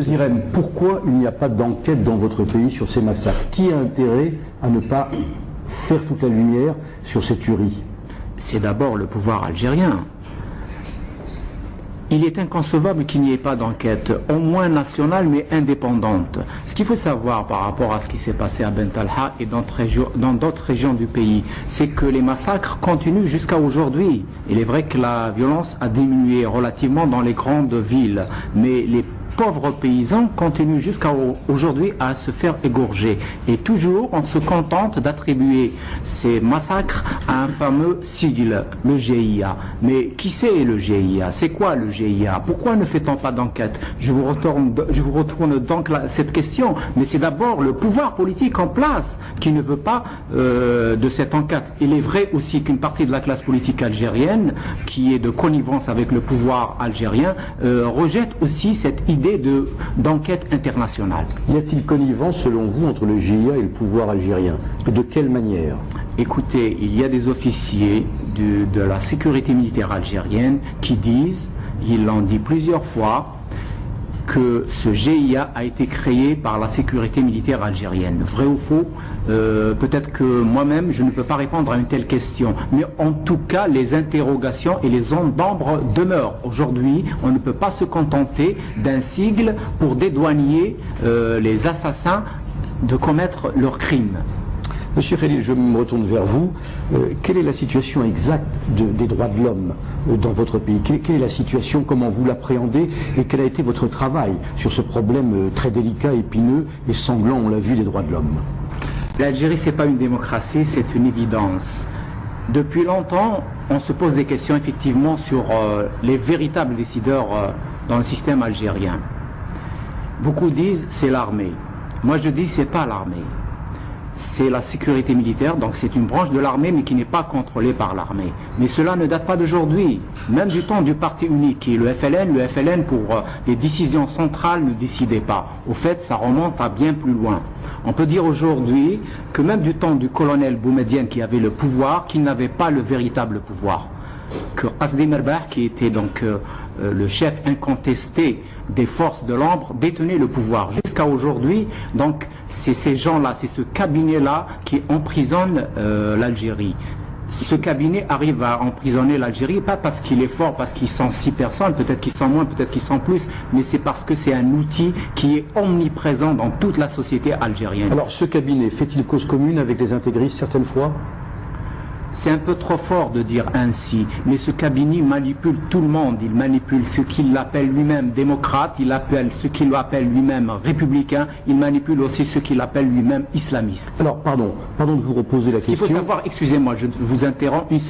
Irem, pourquoi il n'y a pas d'enquête dans votre pays sur ces massacres? Qui a intérêt à ne pas faire toute la lumière sur ces tueries? C'est d'abord le pouvoir algérien. Il est inconcevable qu'il n'y ait pas d'enquête, au moins nationale mais indépendante. Ce qu'il faut savoir par rapport à ce qui s'est passé à Ben Talha et dans d'autres régions du pays, c'est que les massacres continuent jusqu'à aujourd'hui. Il est vrai que la violence a diminué relativement dans les grandes villes, mais les pauvres paysans continuent jusqu'à aujourd'hui à se faire égorger. Et toujours, on se contente d'attribuer ces massacres à un fameux sigle, le GIA. Mais qui c'est le GIA? C'est quoi le GIA? Pourquoi ne fait-on pas d'enquête? Je vous retourne donc cette question. Mais c'est d'abord le pouvoir politique en place qui ne veut pas de cette enquête. Il est vrai aussi qu'une partie de la classe politique algérienne, qui est de connivence avec le pouvoir algérien, rejette aussi cette idée d'enquête internationale. Y a-t-il connivence selon vous entre le GIA et le pouvoir algérien? Et de quelle manière? Écoutez, il y a des officiers de la sécurité militaire algérienne qui disent, ils l'ont dit plusieurs fois, que ce GIA a été créé par la sécurité militaire algérienne. Vrai ou faux? Peut-être que moi-même je ne peux pas répondre à une telle question, mais en tout cas les interrogations et les ondes d'ombre demeurent. Aujourd'hui, on ne peut pas se contenter d'un sigle pour dédouaner les assassins de commettre leurs crimes. Monsieur Khalil, je me retourne vers vous. Quelle est la situation exacte des droits de l'homme dans votre pays? Quelle est la situation? Comment vous l'appréhendez? Et quel a été votre travail sur ce problème très délicat, épineux et sanglant, on l'a vu, des droits de l'homme? L'Algérie, ce n'est pas une démocratie, c'est une évidence. Depuis longtemps, on se pose des questions effectivement sur les véritables décideurs dans le système algérien. Beaucoup disent c'est l'armée. Moi je dis c'est pas l'armée. C'est la sécurité militaire, donc c'est une branche de l'armée mais qui n'est pas contrôlée par l'armée. Mais cela ne date pas d'aujourd'hui, même du temps du parti unique qui est le FLN pour les décisions centrales ne décidait pas. Au fait, ça remonte à bien plus loin. On peut dire aujourd'hui que même du temps du colonel Boumedienne qui avait le pouvoir, qu'il n'avait pas le véritable pouvoir. Que Qasdi Merbah, qui était donc le chef incontesté des forces de l'ombre, détenait le pouvoir. Jusqu'à aujourd'hui, donc, c'est ces gens-là, c'est ce cabinet-là qui emprisonne l'Algérie. Ce cabinet arrive à emprisonner l'Algérie, pas parce qu'il est fort, parce qu'ils sont 6 personnes, peut-être qu'ils sont moins, peut-être qu'ils sont plus, mais c'est parce que c'est un outil qui est omniprésent dans toute la société algérienne. Alors, ce cabinet fait-il cause commune avec des intégristes certaines fois? C'est un peu trop fort de dire ainsi, mais ce cabinet manipule tout le monde. Il manipule ce qu'il appelle lui-même démocrate, il appelle ce qu'il appelle lui-même républicain, il manipule aussi ce qu'il appelle lui-même islamiste. Alors, pardon de vous reposer la question. Ce qu'il faut savoir, excusez-moi, je vous interromps une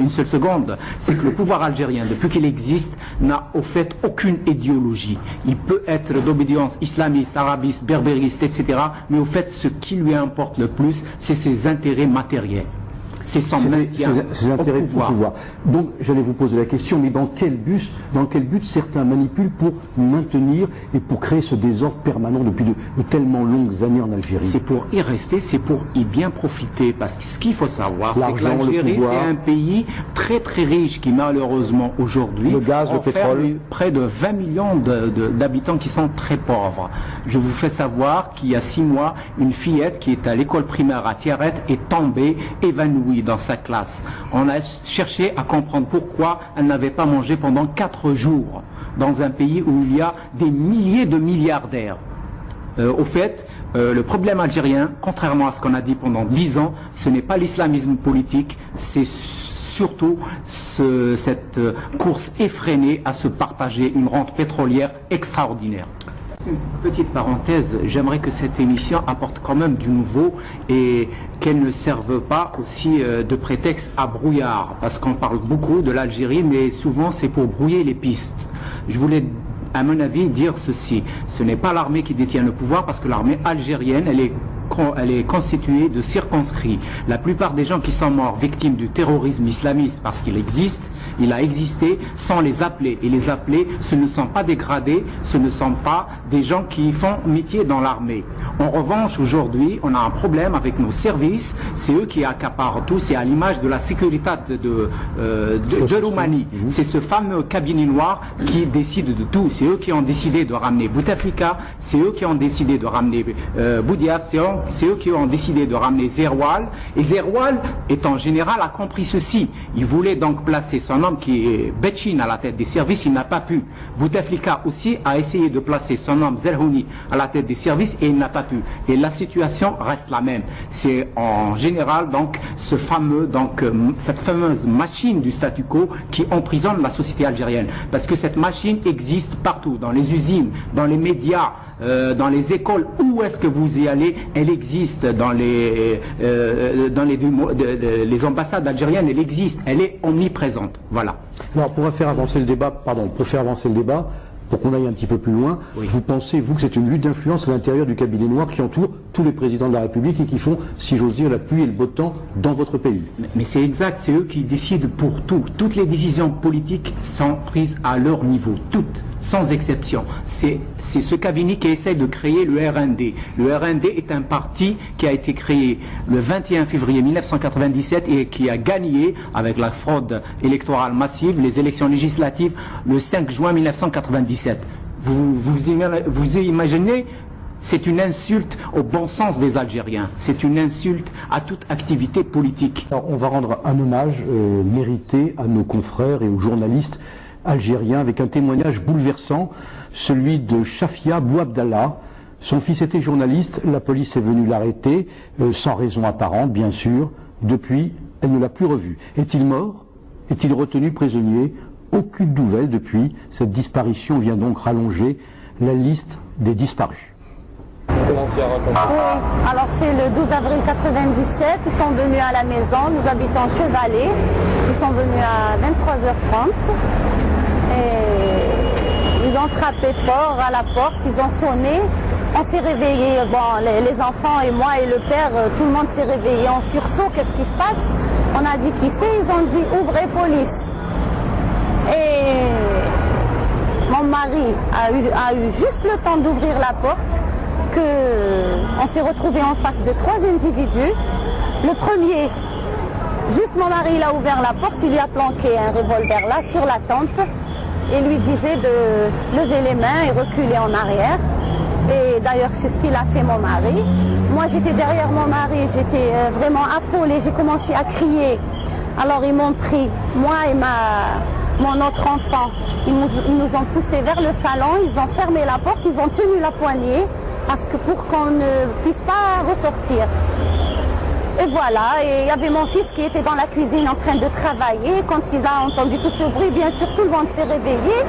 seule seconde, c'est que le pouvoir algérien, depuis qu'il existe, n'a au fait aucune idéologie. Il peut être d'obédience islamiste, arabiste, berbériste, etc., mais au fait, ce qui lui importe le plus, c'est ses intérêts matériels. C'est son maintien au pouvoir. Donc, j'allais vous poser la question, mais dans quel but certains manipulent pour maintenir et pour créer ce désordre permanent depuis de tellement longues années en Algérie? C'est pour y rester, c'est pour y bien profiter, parce que ce qu'il faut savoir, c'est que l'Algérie, c'est un pays très très riche qui malheureusement aujourd'hui le gaz, le pétrole, près de 20 millions d'habitants qui sont très pauvres. Je vous fais savoir qu'il y a 6 mois, une fillette qui est à l'école primaire à Tiaret est tombée, évanouie dans sa classe. On a cherché à comprendre pourquoi elle n'avait pas mangé pendant 4 jours dans un pays où il y a des milliers de milliardaires. Au fait, le problème algérien, contrairement à ce qu'on a dit pendant 10 ans, ce n'est pas l'islamisme politique, c'est surtout cette course effrénée à se partager une rente pétrolière extraordinaire. Une petite parenthèse, j'aimerais que cette émission apporte quand même du nouveau et qu'elle ne serve pas aussi de prétexte à brouillard, parce qu'on parle beaucoup de l'Algérie, mais souvent c'est pour brouiller les pistes. Je voulais, à mon avis, dire ceci: ce n'est pas l'armée qui détient le pouvoir, parce que l'armée algérienne, elle est constituée de circonscrits. La plupart des gens qui sont morts victimes du terrorisme islamiste, parce qu'il existe, il a existé, sont les appelés. Et les appelés, ce ne sont pas des gradés, ce ne sont pas des gens qui font métier dans l'armée. En revanche, aujourd'hui, on a un problème avec nos services, c'est eux qui accaparent tout, c'est à l'image de la sécurité de Roumanie. C'est ce fameux cabinet noir qui décide de tout. C'est eux qui ont décidé de ramener Bouteflika, c'est eux qui ont décidé de ramener Boudiaf, c'est eux qui ont décidé de ramener Zerwal. Et Zerwal, étant général, a compris ceci. Il voulait donc placer son homme qui est Betchin à la tête des services, il n'a pas pu. Bouteflika aussi a essayé de placer son homme Zerhouni à la tête des services et il n'a pas pu. Et la situation reste la même. C'est en général donc ce fameux, cette fameuse machine du statu quo qui emprisonne la société algérienne. Parce que cette machine existe partout, dans les usines, dans les médias, dans les écoles, où est-ce que vous y allez, elle existe dans les ambassades algériennes, elle existe, elle est omniprésente. Voilà. Alors pour faire avancer le débat, pour qu'on aille un petit peu plus loin, oui. Vous pensez, vous, que c'est une lutte d'influence à l'intérieur du cabinet noir qui entoure tous les présidents de la République et qui font, si j'ose dire, la pluie et le beau temps dans votre pays? Mais c'est exact, c'est eux qui décident pour tout. Toutes les décisions politiques sont prises à leur niveau, toutes, sans exception. C'est ce cabinet qui essaie de créer le RND. Le RND est un parti qui a été créé le 21 février 1997 et qui a gagné, avec la fraude électorale massive, les élections législatives le 5 juin 1997. Vous imaginez, c'est une insulte au bon sens des Algériens, c'est une insulte à toute activité politique. Alors, on va rendre un hommage mérité à nos confrères et aux journalistes algériens avec un témoignage bouleversant, celui de Chafia Bouabdallah. Son fils était journaliste, la police est venue l'arrêter, sans raison apparente bien sûr. Depuis, elle ne l'a plus revu. Est-il mort? Est-il retenu prisonnier? Aucune nouvelle depuis. Cette disparition vient donc rallonger la liste des disparus. Commencez à raconter. Oui, alors c'est le 12 avril 97, ils sont venus à la maison, nous habitons Chevalet, ils sont venus à 23h30 et ils ont frappé fort à la porte, ils ont sonné, on s'est réveillés, bon, les enfants et moi et le père, tout le monde s'est réveillé en sursaut, qu'est-ce qui se passe? On a dit qui c'est, ils ont dit ouvrez police. Et mon mari a eu juste le temps d'ouvrir la porte qu'on s'est retrouvé en face de 3 individus. Le premier, juste mon mari, il a ouvert la porte, il lui a planqué un revolver là sur la tempe et lui disait de lever les mains et reculer en arrière. Et d'ailleurs, c'est ce qu'il a fait mon mari. Moi, j'étais derrière mon mari, j'étais vraiment affolée, j'ai commencé à crier. Alors, ils m'ont pris, moi et mon autre enfant, ils nous ont poussés vers le salon, ils ont fermé la porte, ils ont tenu la poignée pour qu'on ne puisse pas ressortir. Et voilà, et il y avait mon fils qui était dans la cuisine en train de travailler. Quand il a entendu tout ce bruit, bien sûr, tout le monde s'est réveillé.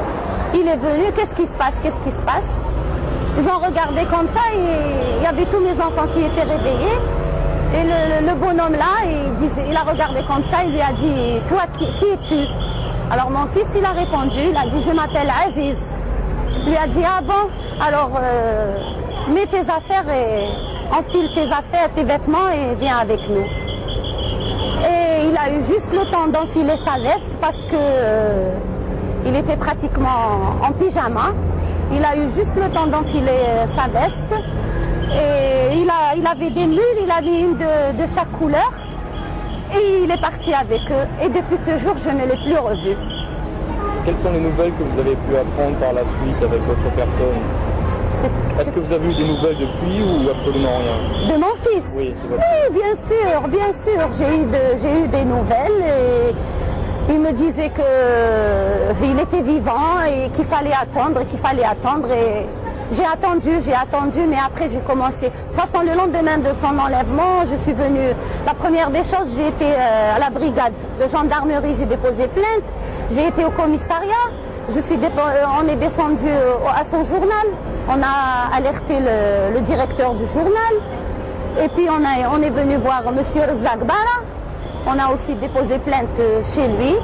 Il est venu, qu'est-ce qui se passe? Qu'est-ce qui se passe? Ils ont regardé comme ça et il y avait tous mes enfants qui étaient réveillés. Et le bonhomme là, il a regardé comme ça, il lui a dit, toi, qui es-tu? Alors mon fils, il a répondu, il a dit, je m'appelle Aziz. Il lui a dit, ah bon? Alors, mets tes affaires et enfile tes affaires, tes vêtements et viens avec nous. Et il a eu juste le temps d'enfiler sa veste parce que il était pratiquement en pyjama. Il a eu juste le temps d'enfiler sa veste. Et il avait des mules, il a mis une de chaque couleur. Et il est parti avec eux. Et depuis ce jour, je ne l'ai plus revu. Quelles sont les nouvelles que vous avez pu apprendre par la suite avec votre personne? Est-ce que vous avez eu des nouvelles depuis ou absolument rien? De mon fils? Oui, bien sûr, bien sûr. J'ai eu des nouvelles et il me disait qu'il était vivant et qu'il fallait attendre et j'ai attendu, mais après j'ai commencé. De toute façon, le lendemain de son enlèvement, je suis venue. La première des choses, j'ai été à la brigade de gendarmerie, j'ai déposé plainte. J'ai été au commissariat. On est descendu à son journal. On a alerté le directeur du journal. Et puis on est venu voir monsieur Zagbara. On a aussi déposé plainte chez lui.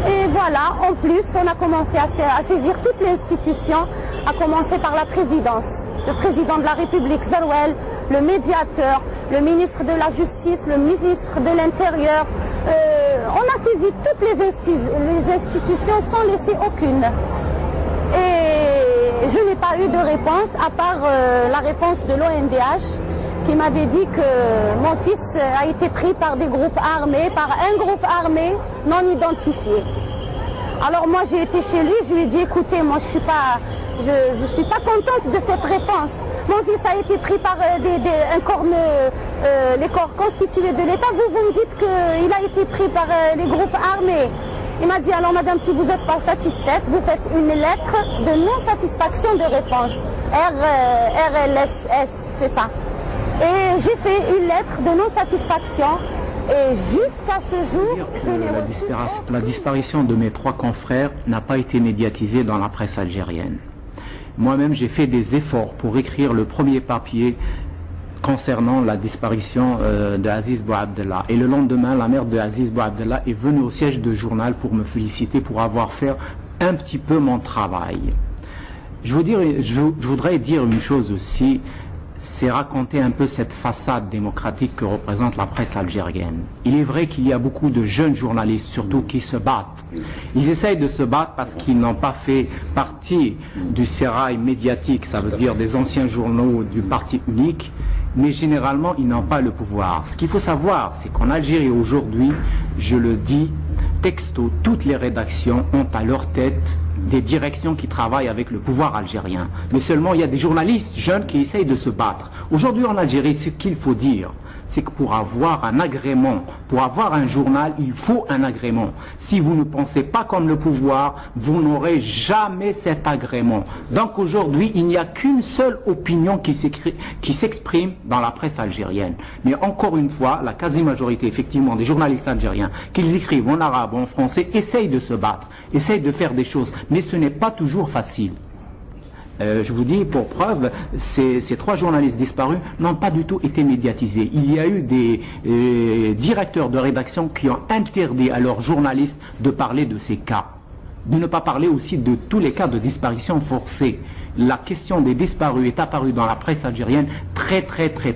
Et voilà, en plus, on a commencé à saisir toutes les institutions, à commencer par la présidence, le président de la République, Zerouel, le médiateur, le ministre de la Justice, le ministre de l'Intérieur. On a saisi toutes les institutions sans laisser aucune. Et je n'ai pas eu de réponse, à part la réponse de l'ONDH, qui m'avait dit que mon fils a été pris par des groupes armés, par un groupe armé non identifié. Alors moi j'ai été chez lui, je lui ai dit écoutez, moi je suis pas contente de cette réponse. Mon fils a été pris par les corps constitués de l'État. Vous me dites qu'il a été pris par les groupes armés. Il m'a dit alors madame, si vous n'êtes pas satisfaite, vous faites une lettre de non-satisfaction de réponse. RLSS, c'est ça. Et j'ai fait une lettre de non-satisfaction. Et jusqu'à ce jour, je n'ai reçu... La disparition de mes 3 confrères n'a pas été médiatisée dans la presse algérienne. Moi-même, j'ai fait des efforts pour écrire le premier papier concernant la disparition de Aziz Bouabdallah. Et le lendemain, la mère de Aziz Bouabdallah est venue au siège de journal pour me féliciter pour avoir fait un petit peu mon travail. Je voudrais dire une chose aussi, c'est raconter un peu cette façade démocratique que représente la presse algérienne. Il est vrai qu'il y a beaucoup de jeunes journalistes, surtout, qui se battent. Ils essayent de se battre parce qu'ils n'ont pas fait partie du sérail médiatique, ça veut dire des anciens journaux du parti unique, mais généralement, ils n'ont pas le pouvoir. Ce qu'il faut savoir, c'est qu'en Algérie aujourd'hui, je le dis, texto, toutes les rédactions ont à leur tête des directions qui travaillent avec le pouvoir algérien. Mais seulement, il y a des journalistes jeunes qui essayent de se battre. Aujourd'hui, en Algérie, ce qu'il faut dire, c'est que pour avoir un agrément, pour avoir un journal, il faut un agrément. Si vous ne pensez pas comme le pouvoir, vous n'aurez jamais cet agrément. Donc aujourd'hui, il n'y a qu'une seule opinion qui s'exprime dans la presse algérienne. Mais encore une fois, la quasi-majorité, effectivement, des journalistes algériens, qu'ils écrivent en arabe ou en français, essayent de se battre, essayent de faire des choses. Mais ce n'est pas toujours facile. Je vous dis, pour preuve, ces 3 journalistes disparus n'ont pas du tout été médiatisés. Il y a eu des directeurs de rédaction qui ont interdit à leurs journalistes de parler de ces cas, de ne pas parler aussi de tous les cas de disparition forcée. La question des disparus est apparue dans la presse algérienne très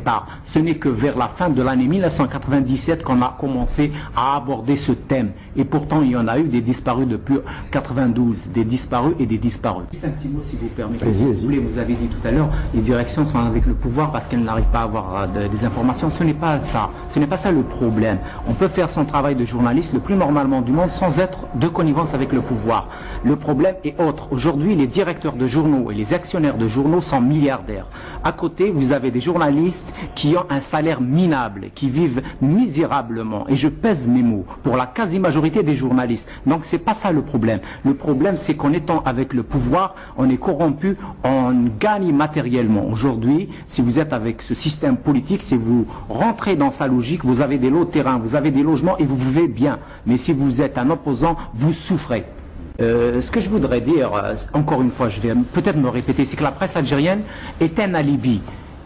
tard. Ce n'est que vers la fin de l'année 1997 qu'on a commencé à aborder ce thème. Et pourtant, il y en a eu des disparus depuis 92, des disparus et des disparus. Juste un petit mot, si vous permettez. Vous avez dit tout à l'heure, les directions sont avec le pouvoir parce qu'elles n'arrivent pas à avoir des informations. Ce n'est pas ça. Ce n'est pas ça le problème. On peut faire son travail de journaliste le plus normalement du monde sans être de connivence avec le pouvoir. Le problème est autre. Aujourd'hui, les directeurs de journaux et les actionnaires de journaux sont milliardaires. À côté, vous avez des journalistes qui ont un salaire minable, qui vivent misérablement. Et je pèse mes mots pour la quasi-majorité des journalistes. Donc c'est pas ça le problème. Le problème, c'est qu'en étant avec le pouvoir, on est corrompu, on gagne matériellement. Aujourd'hui, si vous êtes avec ce système politique, si vous rentrez dans sa logique, vous avez des lots de terrain, vous avez des logements et vous vivez bien. Mais si vous êtes un opposant, vous souffrez. Ce que je voudrais dire, encore une fois, je vais peut-être me répéter, c'est que la presse algérienne est un alibi.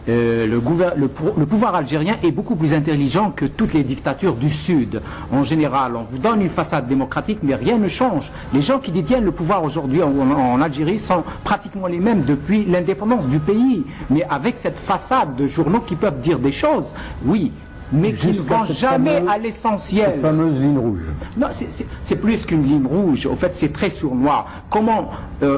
Le pouvoir algérien est beaucoup plus intelligent que toutes les dictatures du Sud. En général, on vous donne une façade démocratique, mais rien ne change. Les gens qui détiennent le pouvoir aujourd'hui en Algérie sont pratiquement les mêmes depuis l'indépendance du pays. Mais avec cette façade de journaux qui peuvent dire des choses, oui, mais qui ne vont jamais à l'essentiel. Cette fameuse ligne rouge. Non, c'est plus qu'une ligne rouge. Au fait, c'est très sournois. Comment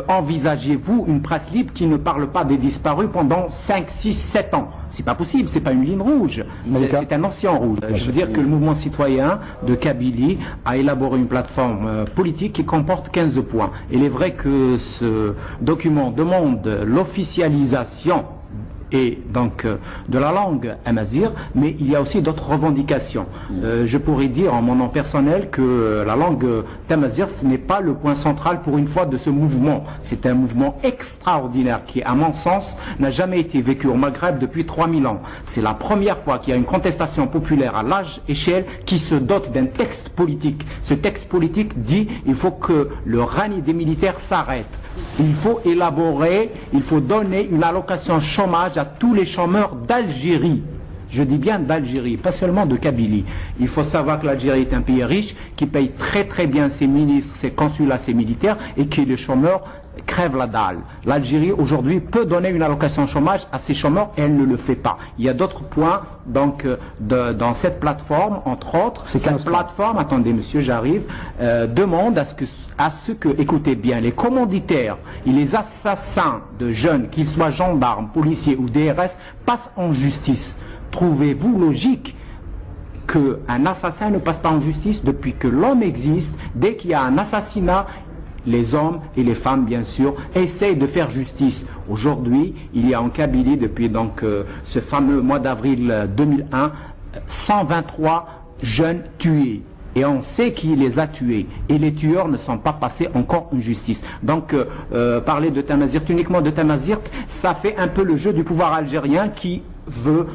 envisagez-vous une presse libre qui ne parle pas des disparus pendant 5, 6, 7 ans? C'est pas possible, c'est pas une ligne rouge. C'est un ancien rouge. Je veux dire que le mouvement citoyen de Kabylie a élaboré une plateforme politique qui comporte 15 points. Il est vrai que ce document demande l'officialisation et donc de la langue amazigh, mais il y a aussi d'autres revendications. Je pourrais dire en mon nom personnel que la langue tamazight ce n'est pas le point central pour une fois de ce mouvement. C'est un mouvement extraordinaire qui, à mon sens, n'a jamais été vécu au Maghreb depuis 3000 ans. C'est la première fois qu'il y a une contestation populaire à large échelle qui se dote d'un texte politique. Ce texte politique dit il faut que le règne des militaires s'arrête. Il faut élaborer, il faut donner une allocation chômage à tous les chômeurs d'Algérie. Je dis bien d'Algérie, pas seulement de Kabylie. Il faut savoir que l'Algérie est un pays riche, qui paye très très bien ses ministres, ses consulats, ses militaires, et qui, les chômeurs, crèvent la dalle. L'Algérie, aujourd'hui, peut donner une allocation chômage à ses chômeurs, et elle ne le fait pas. Il y a d'autres points, donc, dans cette plateforme, entre autres. Cette plateforme, attendez, monsieur, j'arrive, demande à ce que, écoutez bien, les commanditaires et les assassins de jeunes, qu'ils soient gendarmes, policiers ou DRS, passent en justice. Trouvez-vous logique qu'un assassin ne passe pas en justice depuis que l'homme existe? Dès qu'il y a un assassinat, les hommes et les femmes, bien sûr, essayent de faire justice. Aujourd'hui, il y a en Kabylie, depuis donc ce fameux mois d'avril 2001, 123 jeunes tués. Et on sait qui les a tués. Et les tueurs ne sont pas passés encore en justice. Donc, parler de Tamazirt, uniquement de Tamazirt, ça fait un peu le jeu du pouvoir algérien qui veut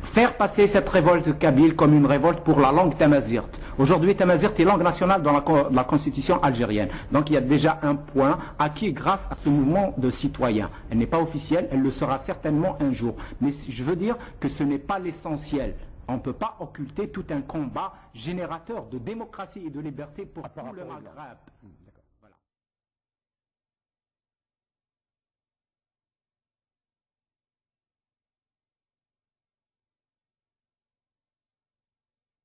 faire passer cette révolte kabyle comme une révolte pour la langue tamazirt. Aujourd'hui, tamazirt est langue nationale dans la constitution algérienne. Donc il y a déjà un point acquis grâce à ce mouvement de citoyens. Elle n'est pas officielle, elle le sera certainement un jour. Mais je veux dire que ce n'est pas l'essentiel. On ne peut pas occulter tout un combat générateur de démocratie et de liberté pour tout le Maghreb.